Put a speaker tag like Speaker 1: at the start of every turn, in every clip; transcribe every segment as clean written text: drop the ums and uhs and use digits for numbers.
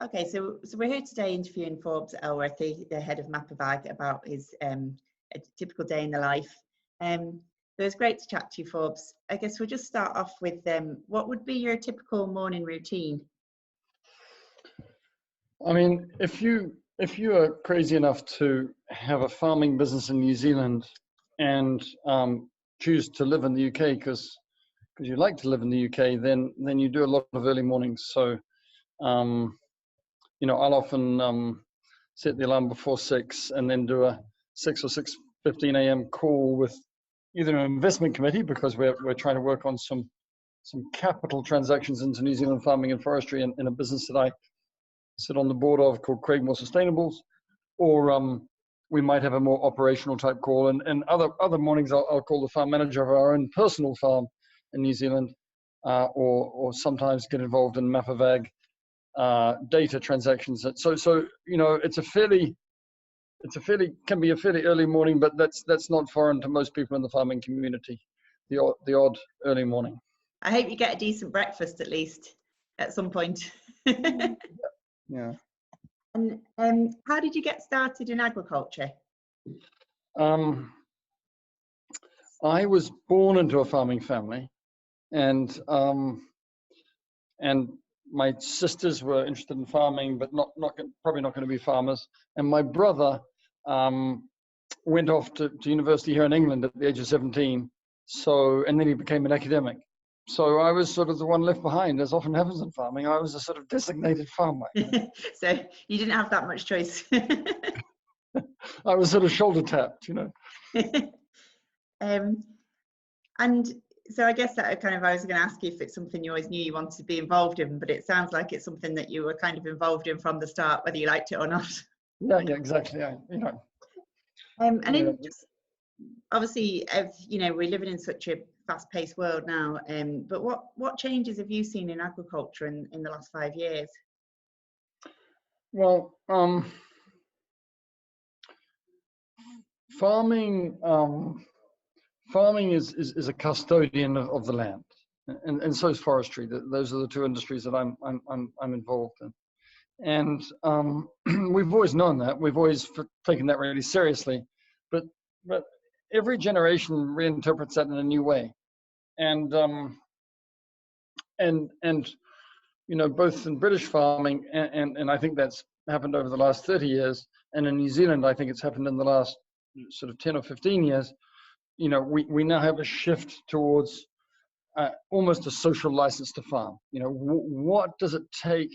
Speaker 1: Okay, so we're here today interviewing Forbes Elworthy, the head of Map of Ag, about his a typical day in the life. So it's great to chat to you, Forbes. I guess we'll just start off with what would be your typical morning routine?
Speaker 2: I mean, if you are crazy enough to have a farming business in New Zealand and choose to live in the UK because you like to live in the UK, then you do a lot of early mornings. So you know, I'll often set the alarm before 6 and then do a 6 or 6:15 a.m. call with either an investment committee, because we're trying to work on some capital transactions into New Zealand farming and forestry in a business that I sit on the board of called Craigmore Sustainables, or we might have a more operational type call. And other mornings I'll call the farm manager of our own personal farm in New Zealand, or sometimes get involved in Map of Ag data transactions. So you know, can be a fairly early morning, but that's not foreign to most people in the farming community. The odd early morning.
Speaker 1: I hope you get a decent breakfast at least at some point.
Speaker 2: Yeah.
Speaker 1: And how did you get started in agriculture?
Speaker 2: I was born into a farming family, and my sisters were interested in farming, but probably not going to be farmers. And my brother went off to university here in England at the age of 17. So, and then he became an academic. So I was sort of the one left behind, as often happens in farming. I was a sort of designated farmer.
Speaker 1: So you didn't have that much choice.
Speaker 2: I was sort of shoulder tapped, you know.
Speaker 1: And so I guess that I was going to ask you if it's something you always knew you wanted to be involved in, but it sounds like it's something that you were kind of involved in from the start, whether you liked it or not.
Speaker 2: Yeah, exactly. Yeah, you know.
Speaker 1: And in obviously, you know, we're living in such a fast-paced world now. But what changes have you seen in agriculture in the last 5 years?
Speaker 2: Well, farming is a custodian of the land, and so is forestry. Those are the two industries that I'm involved in, and we've always known that. We've always taken that really seriously, but every generation reinterprets that in a new way, and you know, both in British farming and I think that's happened over the last 30 years, and in New Zealand I think it's happened in the last sort of 10 or 15 years. You know, we now have a shift towards almost a social license to farm. You know, what does it take?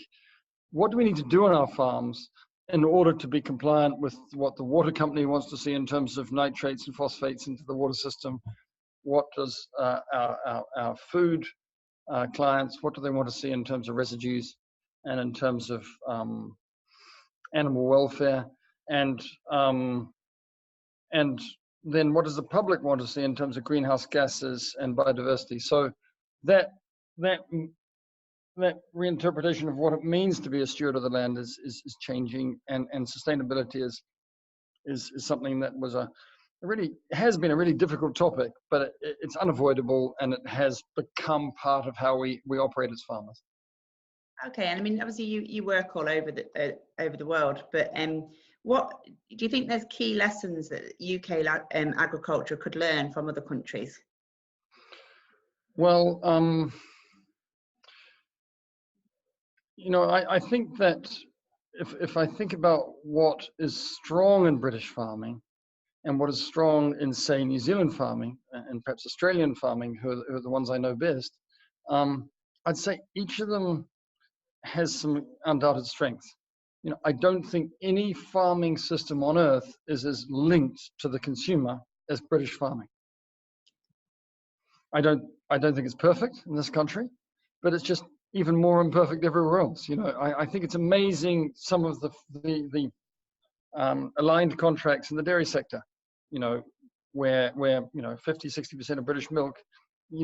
Speaker 2: What do we need to do on our farms in order to be compliant with what the water company wants to see in terms of nitrates and phosphates into the water system? What does our food clients, what do they want to see in terms of residues and in terms of animal welfare? And then what does the public want to see in terms of greenhouse gases and biodiversity? So that reinterpretation of what it means to be a steward of the land is changing, and sustainability is something that has been a really difficult topic, but it's unavoidable, and it has become part of how we operate as farmers.
Speaker 1: Okay, and I mean, obviously you work all over the world, but what do you think there's key lessons that UK agriculture could learn from other countries?
Speaker 2: Well, you know, I think that if I think about what is strong in British farming and what is strong in, say, New Zealand farming and perhaps Australian farming, who are the ones I know best, I'd say each of them has some undoubted strengths. You know, I don't think any farming system on earth is as linked to the consumer as British farming. I don't think it's perfect in this country, but it's just even more imperfect everywhere else. You know, I think it's amazing some of the aligned contracts in the dairy sector, you know, where you know 50-60% of British milk, you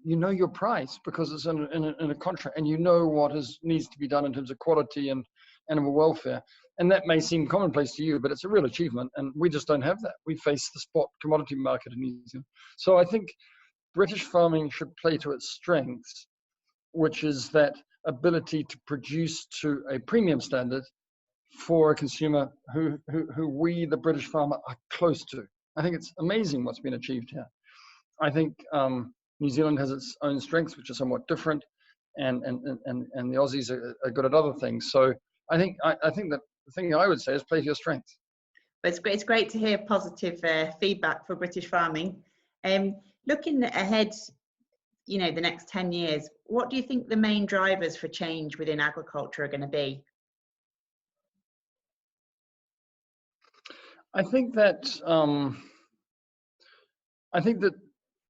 Speaker 2: know your price because it's in a contract, and you know what needs to be done in terms of quality and animal welfare. And that may seem commonplace to you, but it's a real achievement, and we just don't have that. We face the spot commodity market in New Zealand. So I think British farming should play to its strengths, which is that ability to produce to a premium standard for a consumer who we, the British farmer, are close to. I think it's amazing what's been achieved here. I think New Zealand has its own strengths, which are somewhat different, and the Aussies are good at other things. So I think that the thing I would say is play to your strengths.
Speaker 1: But it's great to hear positive feedback for British farming. Looking ahead, the next 10 years, what do you think the main drivers for change within agriculture are going to be?
Speaker 2: I think that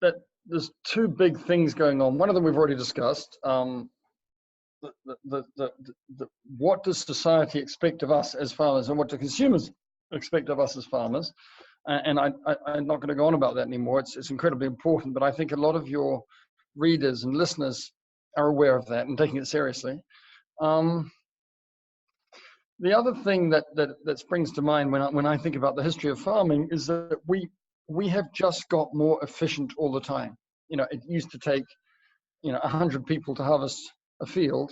Speaker 2: that there's two big things going on. One of them we've already discussed. What does society expect of us as farmers, and what do consumers expect of us as farmers? And I'm not going to go on about that anymore. It's incredibly important, but I think a lot of your readers and listeners are aware of that and taking it seriously. The other thing that springs to mind when I think about the history of farming is that we have just got more efficient all the time. It used to take 100 people to harvest a field,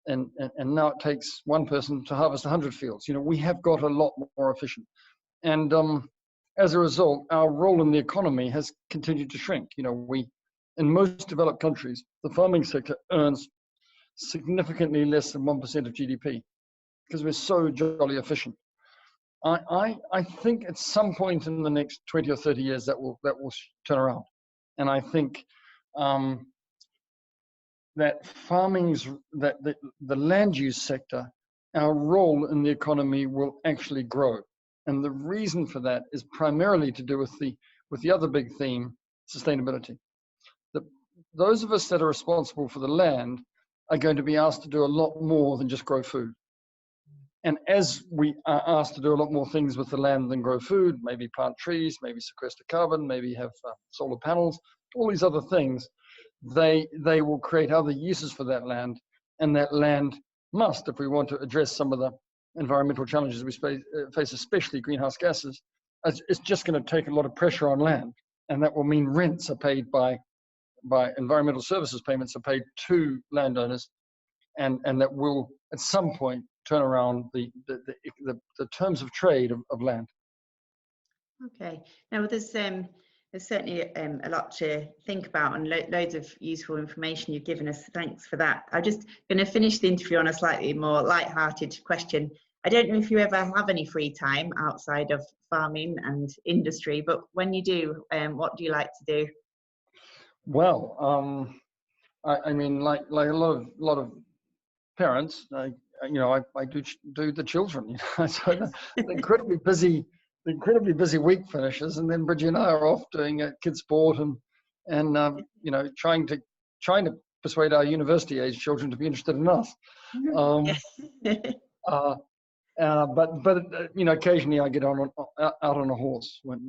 Speaker 2: and now it takes one person to harvest 100 fields. We have got a lot more efficient, and as a result, our role in the economy has continued to shrink. In most developed countries, the farming sector earns significantly less than 1% of GDP because we're so jolly efficient. I think at some point in the next 20 or 30 years that will turn around, and I think that the land use sector, our role in the economy will actually grow, and the reason for that is primarily to do with the other big theme, sustainability. Those of us that are responsible for the land are going to be asked to do a lot more than just grow food. And as we are asked to do a lot more things with the land than grow food, maybe plant trees, maybe sequester carbon, maybe have solar panels, all these other things, they will create other uses for that land. And that land must, if we want to address some of the environmental challenges we face, especially greenhouse gases, it's just going to take a lot of pressure on land. And that will mean rents are paid by environmental services payments are paid to landowners, and that will at some point turn around the terms of trade of land.
Speaker 1: Okay, now there's certainly a lot to think about, and loads of useful information you've given us. Thanks for that. I'm just going to finish the interview on a slightly more light-hearted question. I don't know if you ever have any free time outside of farming and industry, but when you do, what do you like to do?
Speaker 2: Well, I mean, like a lot of parents, I do the children. So the incredibly busy week finishes, and then Bridgie and I are off doing kids sport and trying to persuade our university age children to be interested in us. But occasionally I get out on a horse when